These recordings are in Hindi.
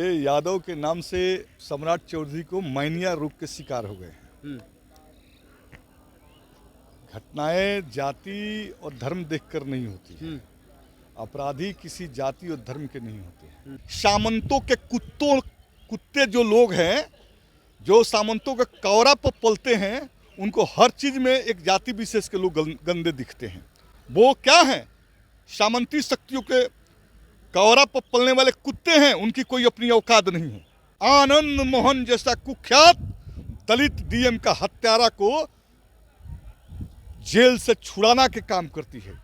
यादव के नाम से सम्राट चौधरी को मैनिया रोग के शिकार हो गए। घटनाएं जाति और धर्म देखकर नहीं होती। अपराधी किसी जाति और धर्म के नहीं होते। सामंतों के कुत्ते जो लोग हैं, जो सामंतों के कौरा पर पलते हैं, उनको हर चीज में एक जाति विशेष के लोग गंदे दिखते हैं। वो क्या हैं? सामंती शक्तियों के कौरा पर पलने वाले कुत्ते हैं। उनकी कोई अपनी औकात नहीं है। आनंद मोहन जैसा कुख्यात दलित डीएम का हत्यारा को जेल से छुड़ाना के काम करती है।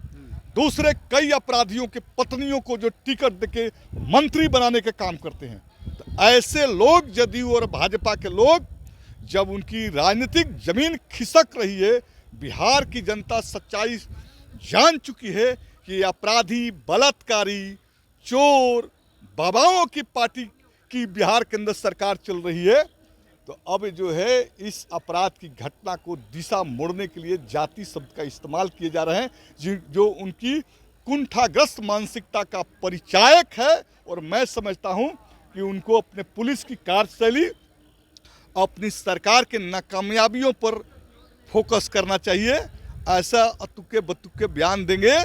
दूसरे कई अपराधियों के पत्नियों को जो टिकट देके मंत्री बनाने के काम करते हैं। तो ऐसे लोग, जदयू और भाजपा के लोग, जब उनकी राजनीतिक जमीन खिसक रही है, बिहार की जनता सच्चाई जान चुकी है कि अपराधी, बलात्कारी, चोर, बाबाओं की पार्टी की बिहार के अंदर सरकार चल रही है। तो अब जो है इस अपराध की घटना को दिशा मोड़ने के लिए जाति शब्द का इस्तेमाल किए जा रहे हैं, जो उनकी कुंठाग्रस्त मानसिकता का परिचायक है। और मैं समझता हूं कि उनको अपने पुलिस की कार्यशैली, अपनी सरकार के नाकामयाबियों पर फोकस करना चाहिए। ऐसा अतुक्के बतुक्के बयान देंगे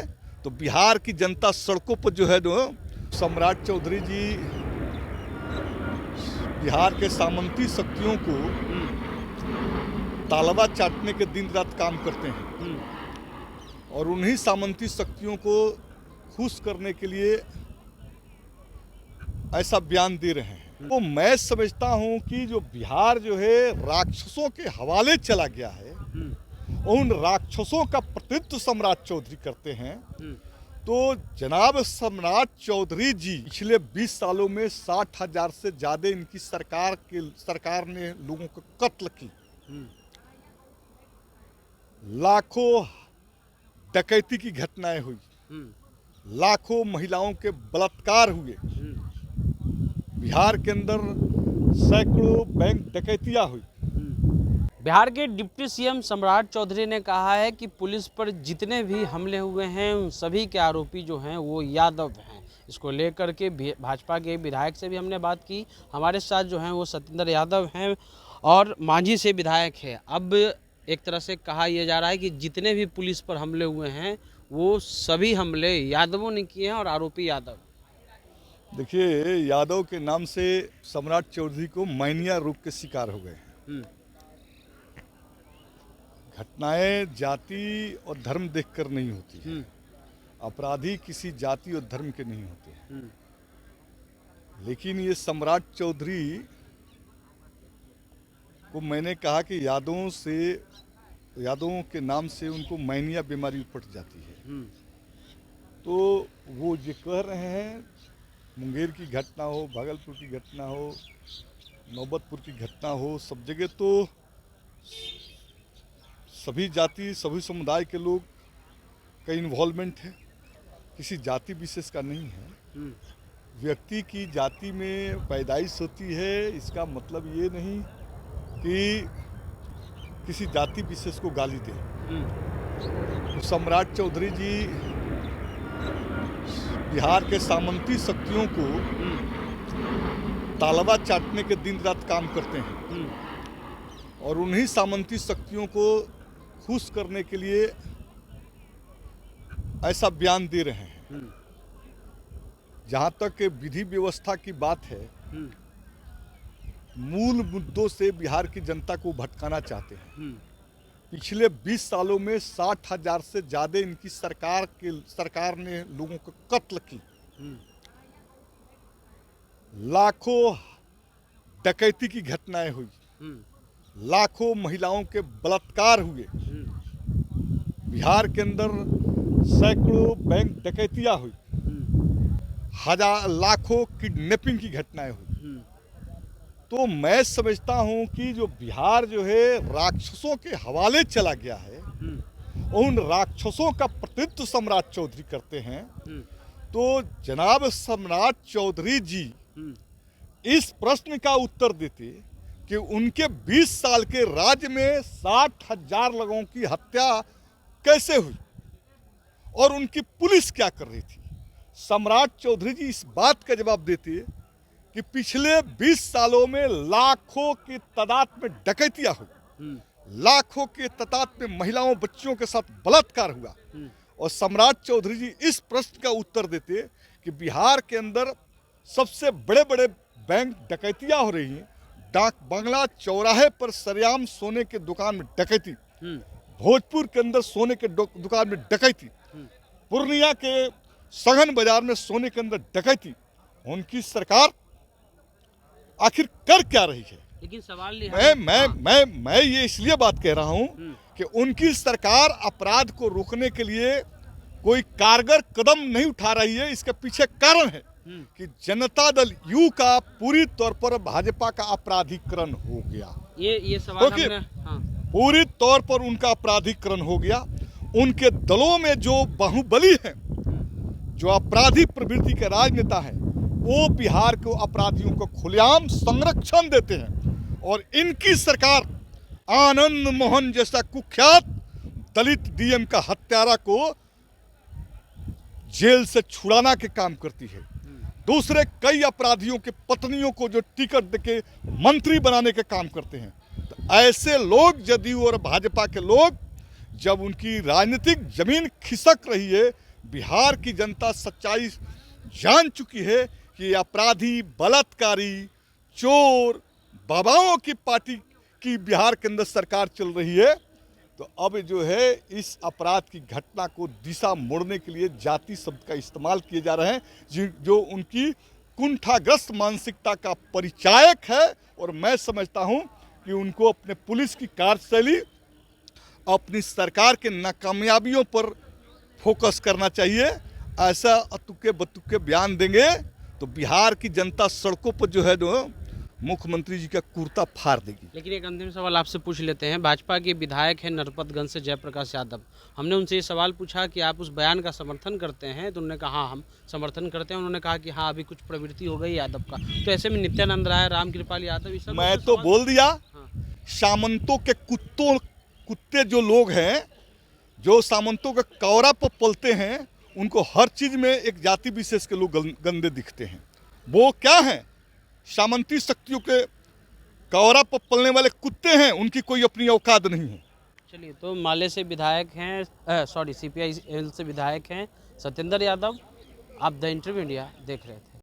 तो बिहार की जनता सड़कों पर जो है सम्राट चौधरी जी बिहार के सामंती शक्तियों को तालवा चाटने के दिन रात काम करते हैं और उन्हीं सामंती शक्तियों को खुश करने के लिए ऐसा बयान दे रहे हैं। तो मैं समझता हूं कि जो बिहार जो है राक्षसों के हवाले चला गया है, उन राक्षसों का प्रतिनिधित्व सम्राट चौधरी करते हैं। तो जनाब सम्राट चौधरी जी पिछले 20 सालों में 60,000 से ज्यादा इनकी सरकार ने लोगों को कत्ल की। लाखों डकैती की घटनाएं हुई, लाखों महिलाओं के बलात्कार हुए, बिहार के अंदर सैकड़ों बैंक डकैतियां हुई। बिहार के डिप्टी सीएम सम्राट चौधरी ने कहा है कि पुलिस पर जितने भी हमले हुए हैं उन सभी के आरोपी जो हैं वो यादव हैं। इसको लेकर के भाजपा के विधायक से भी हमने बात की। हमारे साथ जो हैं वो सत्येंद्र यादव हैं और मांझी से विधायक है। अब एक तरह से कहा यह जा रहा है कि जितने भी पुलिस पर हमले हुए हैं वो सभी हमले यादवों ने किए हैं और आरोपी यादव। देखिए, यादव के नाम से सम्राट चौधरी को मैनिया रोग के शिकार हो गए। घटनाएं जाति और धर्म देखकर नहीं होती। अपराधी किसी जाति और धर्म के नहीं होते। लेकिन ये सम्राट चौधरी को मैंने कहा कि यादवों के नाम से उनको मैनिया बीमारी उपट जाती है। तो वो ये कह रहे हैं, मुंगेर की घटना हो, भागलपुर की घटना हो, नौबतपुर की घटना हो, सब जगह तो सभी जाति, सभी समुदाय के लोग का इन्वॉल्वमेंट है, किसी जाति विशेष का नहीं है। व्यक्ति की जाति में पैदाइश होती है, इसका मतलब ये नहीं कि किसी जाति विशेष को गाली दे। तो सम्राट चौधरी जी बिहार के सामंती शक्तियों को तालवा चाटने के दिन रात काम करते हैं और उन्हीं सामंती शक्तियों को खुश करने के लिए ऐसा बयान दे रहे हैं। जहां तक विधि व्यवस्था की बात है, मूल मुद्दों से बिहार की जनता को भटकाना चाहते हैं। पिछले 20 सालों में 60,000 से ज्यादा इनकी सरकार ने लोगों को कत्ल की। लाखों डकैती की घटनाएं हुई, लाखों महिलाओं के बलात्कार हुए, बिहार के अंदर सैकड़ों बैंक डकैतियां हुई, लाखों किडनैपिंग की घटनाएं हुई। तो मैं समझता हूं कि जो बिहार जो है राक्षसों के हवाले चला गया है, उन राक्षसों का प्रतिनिधित्व सम्राट चौधरी करते हैं। तो जनाब सम्राट चौधरी जी इस प्रश्न का उत्तर देते कि उनके 20 साल के राज्य में 60,000 लोगों की हत्या कैसे हुई और उनकी पुलिस क्या कर रही थी। सम्राट चौधरी जी इस बात का जवाब देते कि पिछले 20 सालों में लाखों की तादाद में डकैतियां हुई, लाखों की तादाद में महिलाओं बच्चियों के साथ बलात्कार हुआ। और सम्राट चौधरी जी इस प्रश्न का उत्तर देते कि बिहार के अंदर सबसे बड़े बड़े बैंक डकैतियां हो रही हैं, डाक बंगला चौराहे पर सरेआम सोने के दुकान में डकैती, भोजपुर के अंदर सोने के दुकान में डकैती, पूर्णिया के सघन बाजार में सोने के अंदर डकैती। उनकी सरकार आखिर कर क्या रही है? लेकिन सवाल मैं ये इसलिए बात कह रहा हूं कि उनकी सरकार अपराध को रोकने के लिए कोई कारगर कदम नहीं उठा रही है। इसके पीछे कारण है कि जनता दल यू का पूरी तौर पर भाजपा का अपराधीकरण हो गया। ये सवाल हमने पूरी तौर पर उनका अपराधीकरण हो गया। उनके दलों में जो बाहुबली हैं, जो अपराधी प्रवृत्ति के राजनेता हैं, वो बिहार के अपराधियों को खुलेआम संरक्षण देते हैं। और इनकी सरकार आनंद मोहन जैसा कुख्यात दलित डीएम का हत्यारा को जेल से छुड़ाना के काम करती है। दूसरे कई अपराधियों के पत्नियों को जो टिकट देके मंत्री बनाने के काम करते हैं। तो ऐसे लोग, जदयू और भाजपा के लोग, जब उनकी राजनीतिक जमीन खिसक रही है, बिहार की जनता सच्चाई जान चुकी है कि अपराधी, बलात्कारी, चोर, बाबाओं की पार्टी की बिहार के अंदर सरकार चल रही है। तो अब जो है इस अपराध की घटना को दिशा मोड़ने के लिए जाति शब्द का इस्तेमाल किए जा रहे हैं, जो उनकी कुंठाग्रस्त मानसिकता का परिचायक है। और मैं समझता हूं कि उनको अपने पुलिस की कार्यशैली, अपनी सरकार के नाकामयाबियों पर फोकस करना चाहिए। ऐसा अतुक्के बतुक्के बयान देंगे तो बिहार की जनता सड़कों पर जो है मुख्यमंत्री जी का कुर्ता फाड़ देगी। लेकिन एक अंतिम सवाल आपसे पूछ लेते हैं। भाजपा के विधायक हैं नरपतगंज से जयप्रकाश यादव, हमने उनसे ये सवाल पूछा कि आप उस बयान का समर्थन करते हैं, तो उन्होंने कहा हाँ हम समर्थन करते हैं। उन्होंने कहा कि हाँ अभी कुछ प्रवृत्ति हो गई यादव का, तो ऐसे में नित्यानंद राय, रामकृपाल यादव, सब मैं तो बोल दिया। सामंतों के कुत्ते जो लोग हैं, जो सामंतों के कौरा पर पलते हैं, उनको हर चीज में एक जाति विशेष के लोग गंदे दिखते हैं। वो क्या हैं? सामंती शक्तियों के कौरा पर पलने वाले कुत्ते हैं, उनकी कोई अपनी औकात नहीं है। चलिए, तो माले से विधायक हैं, सीपीआई से विधायक हैं सत्येंद्र यादव। आप द इंटरव्यू इंडिया देख रहे थे।